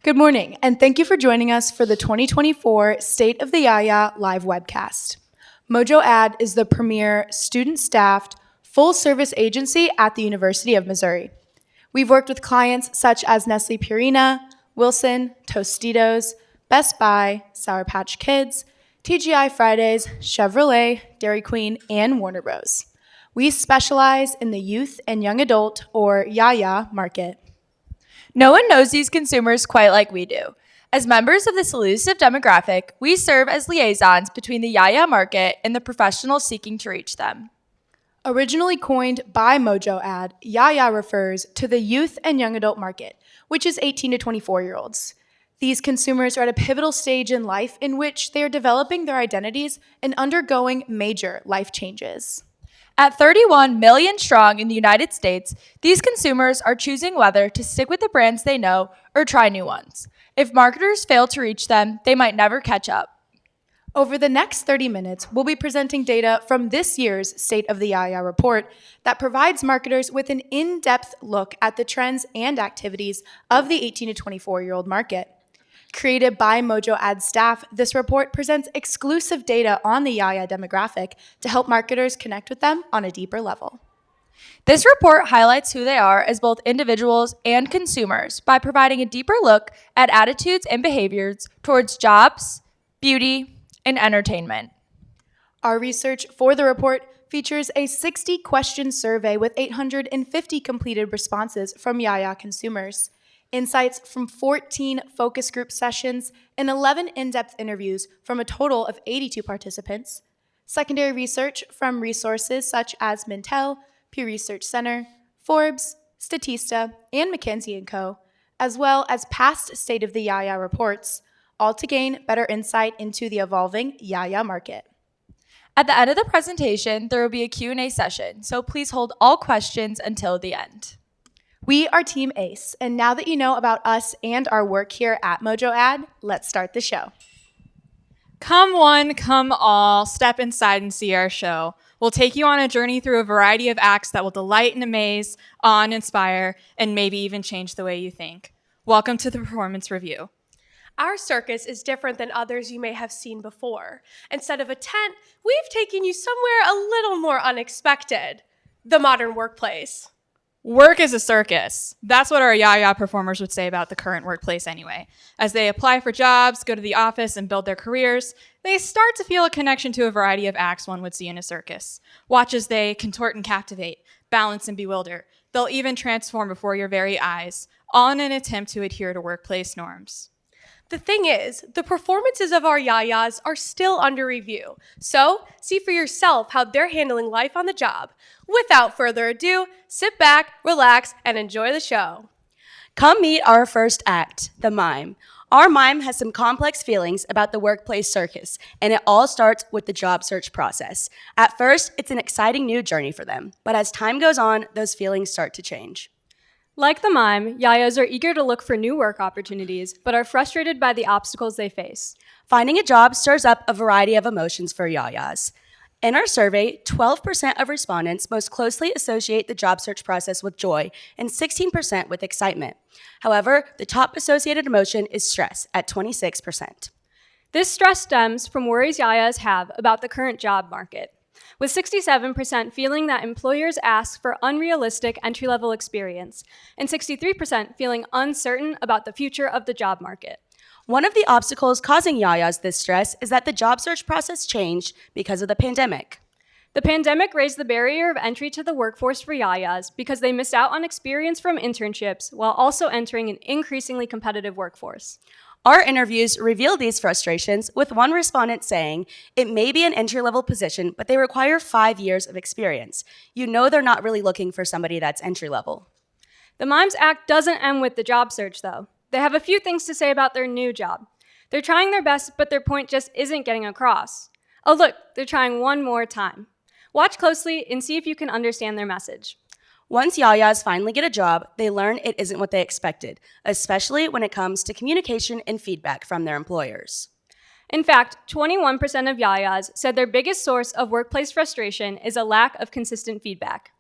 Good morning, and thank you for joining us for the 2024 State of the YAYA live webcast. Mojo Ad is the premier student-staffed, full-service agency at the University of Missouri. We've worked with clients such as Nestle Purina, Wilson, Tostitos, Best Buy, Sour Patch Kids, TGI Fridays, Chevrolet, Dairy Queen, and Warner Bros. We specialize in the youth and young adult, or YAYA, market. No one knows these consumers quite like we do. As members of this elusive demographic, we serve as liaisons between the YAYA market and the professionals seeking to reach them. Originally coined by Mojo Ad, YAYA refers to the youth and young adult market, which is 18 to 24-year-olds. These consumers are at a pivotal stage in life in which they are developing their identities and undergoing major life changes. At 31 million strong in the United States, these consumers are choosing whether to stick with the brands they know or try new ones. If marketers fail to reach them, they might never catch up. Over the next 30 minutes, we'll be presenting data from this year's State of the YAYA report that provides marketers with an in-depth look at the trends and activities of the 18 to 24-year-old market. Created by Mojo Ad staff, this report presents exclusive data on the YAYA demographic to help marketers connect with them on a deeper level. This report highlights who they are as both individuals and consumers by providing a deeper look at attitudes and behaviors towards jobs, beauty, and entertainment. Our research for the report features a 60-question survey with 850 completed responses from YAYA consumers, insights from 14 focus group sessions, and 11 in-depth interviews from a total of 82 participants, secondary research from resources such as Mintel, Pew Research Center, Forbes, Statista, and McKinsey & Co., as well as past State of the YAYA reports, all to gain better insight into the evolving YAYA market. At the end of the presentation, there will be a Q&A session, so please hold all questions until the end. We are Team Ace, and now that you know about us and our work here at Mojo Ad, let's start the show. Come one, come all, step inside and see our show. We'll take you on a journey through a variety of acts that will delight and amaze, awe and inspire, and maybe even change the way you think. Welcome to the Performance Review. Our circus is different than others you may have seen before. Instead of a tent, we've taken you somewhere a little more unexpected: the modern workplace. Work is a circus. That's what our YAYA performers would say about the current workplace anyway. As they apply for jobs, go to the office, and build their careers, they start to feel a connection to a variety of acts one would see in a circus. Watch as they contort and captivate, balance and bewilder. They'll even transform before your very eyes, all in an attempt to adhere to workplace norms. The thing is, the performances of our YAYAs are still under review, so see for yourself how they're handling life on the job. Without further ado, sit back, relax, and enjoy the show. Come meet our first act, the mime. Our mime has some complex feelings about the workplace circus, and it all starts with the job search process. At first, it's an exciting new journey for them, but as time goes on, those feelings start to change. Like the mime, YAYAs are eager to look for new work opportunities, but are frustrated by the obstacles they face. Finding a job stirs up a variety of emotions for YAYAs. In our survey, 12% of respondents most closely associate the job search process with joy and 16% with excitement. However, the top associated emotion is stress at 26%. This stress stems from worries YAYAs have about the current job market, with 67% feeling that employers ask for unrealistic entry-level experience, and 63% feeling uncertain about the future of the job market. One of the obstacles causing YAYAs this stress is that the job search process changed because of the pandemic. The pandemic raised the barrier of entry to the workforce for YAYAs because they missed out on experience from internships while also entering an increasingly competitive workforce. Our interviews revealed these frustrations, with one respondent saying, "It may be an entry-level position, but they require 5 years of experience. You know they're not really looking for somebody that's entry-level." The Mimes Act doesn't end with the job search, though. They have a few things to say about their new job. They're trying their best, but their point just isn't getting across. Oh look, they're trying one more time. Watch closely and see if you can understand their message. Once YAYAs finally get a job, they learn it isn't what they expected, especially when it comes to communication and feedback from their employers. In fact, 21% of YAYAs said their biggest source of workplace frustration is a lack of consistent feedback.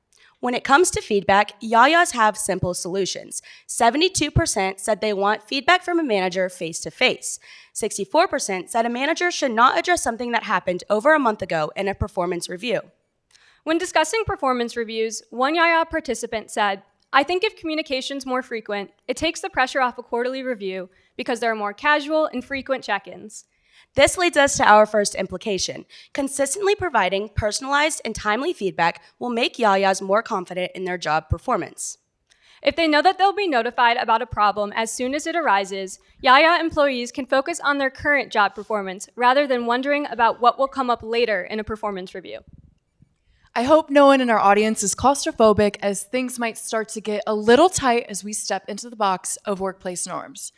When it comes to feedback, YAYAs have simple solutions. 72% said they want feedback from a manager face-to-face. 64% said a manager should not address something that happened over a month ago in a performance review. When discussing performance reviews, one YAYA participant said, "I think if communication's more frequent, it takes the pressure off a quarterly review because there are more casual and frequent check-ins." This leads us to our first implication. Consistently providing personalized and timely feedback will make YAYAs more confident in their job performance. If they know that they'll be notified about a problem as soon as it arises, YAYA employees can focus on their current job performance rather than wondering about what will come up later in a performance review. I hope no one in our audience is claustrophobic, as things might start to get a little tight as we step into the box of workplace norms.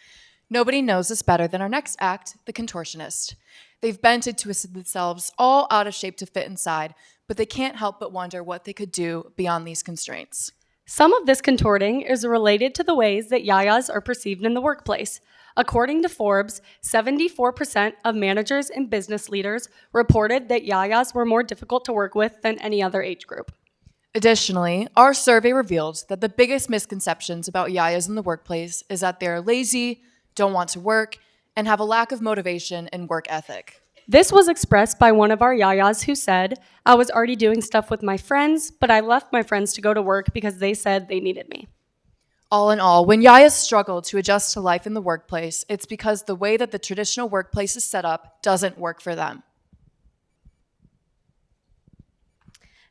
Nobody knows this better than our next act, the contortionist. They've bent and twisted themselves all out of shape to fit inside, but they can't help but wonder what they could do beyond these constraints. Some of this contorting is related to the ways that YAYAs are perceived in the workplace. According to Forbes, 74% of managers and business leaders reported that YAYAs were more difficult to work with than any other age group. Additionally, our survey revealed that the biggest misconceptions about YAYAs in the workplace is that they're lazy, don't want to work, and have a lack of motivation and work ethic. This was expressed by one of our YAYAs who said, "I was already doing stuff with my friends, but I left my friends to go to work because they said they needed me." All in all, when YAYAs struggle to adjust to life in the workplace, it's because the way that the traditional workplace is set up doesn't work for them.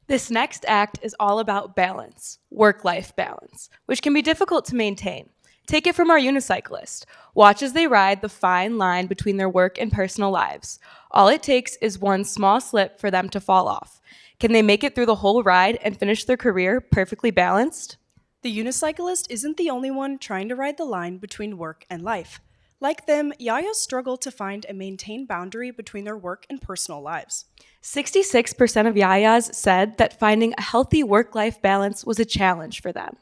This next act is all about balance, work-life balance, which can be difficult to maintain. Take it from our unicyclist. Watch as they ride the fine line between their work and personal lives. All it takes is one small slip for them to fall off. Can they make it through the whole ride and finish their career perfectly balanced? The unicyclist isn't the only one trying to ride the line between work and life. Like them, YAYAs struggle to find and maintain boundary between their work and personal lives. 66% of YAYAs said that finding a healthy work-life balance was a challenge for them.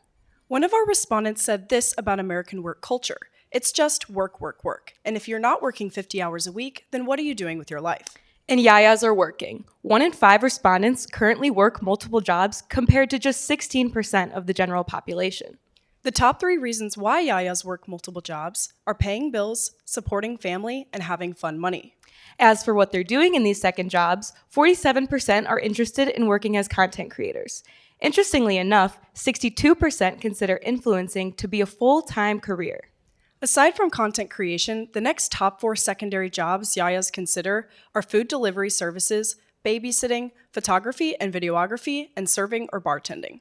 One of our respondents said this about American work culture: it's just work, work, work. And if you're not working 50 hours a week, then what are you doing with your life? And YAYAs are working. 1 in 5 respondents currently work multiple jobs compared to just 16% of the general population. The top 3 reasons why YAYAs work multiple jobs are paying bills, supporting family, and having fun money. As for what they're doing in these second jobs, 47% are interested in working as content creators. Interestingly enough, 62% consider influencing to be a full-time career. Aside from content creation, the next top 4 secondary jobs YAYAs consider are food delivery services, babysitting, photography and videography, and serving or bartending.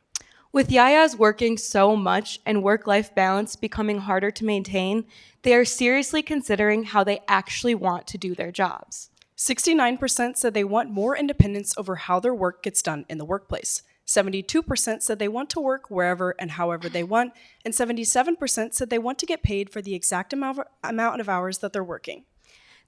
With YAYAs working so much and work-life balance becoming harder to maintain, they are seriously considering how they actually want to do their jobs. 69% said they want more independence over how their work gets done in the workplace. 72% said they want to work wherever and however they want, and 77% said they want to get paid for the exact amount of hours that they're working.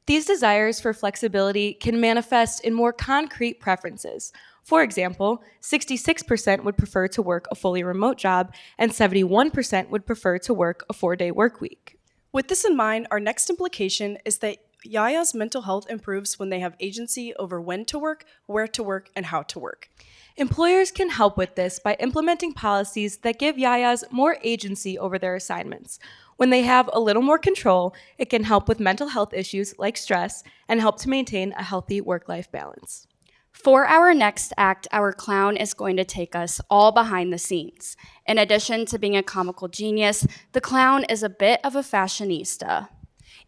These desires for flexibility can manifest in more concrete preferences. For example, 66% would prefer to work a fully remote job, and 71% would prefer to work a 4-day work week. With this in mind, our next implication is that YAYA's mental health improves when they have agency over when to work, where to work, and how to work. Employers can help with this by implementing policies that give YAYAs more agency over their assignments. When they have a little more control, it can help with mental health issues like stress and help to maintain a healthy work-life balance. For our next act, our clown is going to take us all behind the scenes. In addition to being a comical genius, the clown is a bit of a fashionista.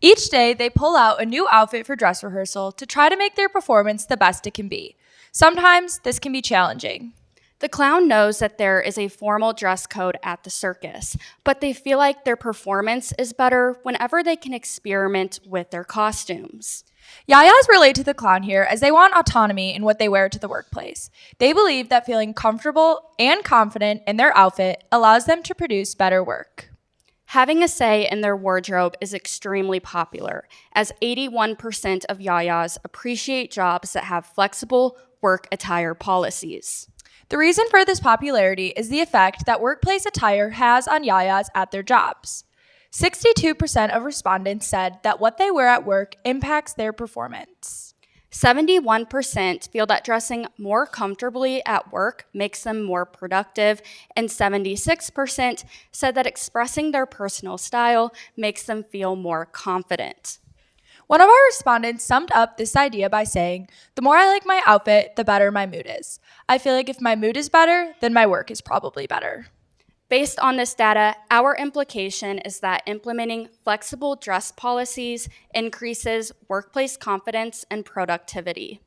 Each day, they pull out a new outfit for dress rehearsal to try to make their performance the best it can be. Sometimes this can be challenging. The clown knows that there is a formal dress code at the circus, but they feel like their performance is better whenever they can experiment with their costumes. YAYAs relate to the clown here as they want autonomy in what they wear to the workplace. They believe that feeling comfortable and confident in their outfit allows them to produce better work. Having a say in their wardrobe is extremely popular, as 81% of YAYAs appreciate jobs that have flexible work attire policies. The reason for this popularity is the effect that workplace attire has on YAYAs at their jobs. 62% of respondents said that what they wear at work impacts their performance. 71% feel that dressing more comfortably at work makes them more productive, and 76% said that expressing their personal style makes them feel more confident. One of our respondents summed up this idea by saying, "The more I like my outfit, the better my mood is. I feel like if my mood is better, then my work is probably better." Based on this data, our implication is that implementing flexible dress policies increases workplace confidence and productivity.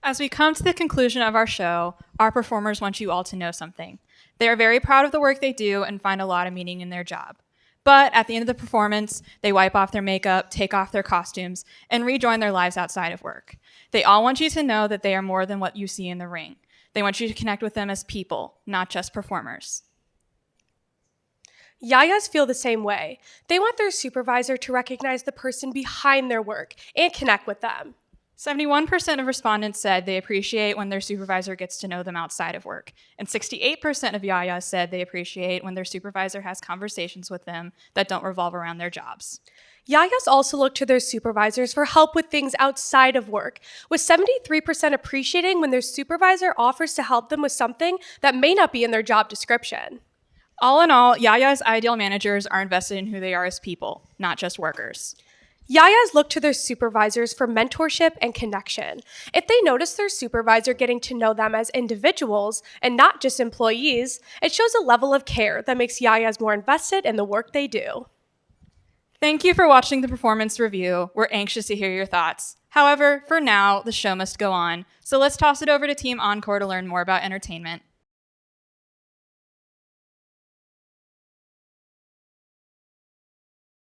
As we come to the conclusion of our show, our performers want you all to know something. They are very proud of the work they do and find a lot of meaning in their job. But at the end of the performance, they wipe off their makeup, take off their costumes, and rejoin their lives outside of work. They all want you to know that they are more than what you see in the ring. They want you to connect with them as people, not just performers. YAYAs feel the same way. They want their supervisor to recognize the person behind their work and connect with them. 71% of respondents said they appreciate when their supervisor gets to know them outside of work. And 68% of YAYAs said they appreciate when their supervisor has conversations with them that don't revolve around their jobs. YAYAs also look to their supervisors for help with things outside of work, with 73% appreciating when their supervisor offers to help them with something that may not be in their job description. All in all, YAYA's ideal managers are invested in who they are as people, not just workers. YAYAs look to their supervisors for mentorship and connection. If they notice their supervisor getting to know them as individuals and not just employees, it shows a level of care that makes YAYAs more invested in the work they do. Thank you for watching the performance review. We're anxious to hear your thoughts. However, for now, the show must go on. So let's toss it over to Team Encore to learn more about entertainment.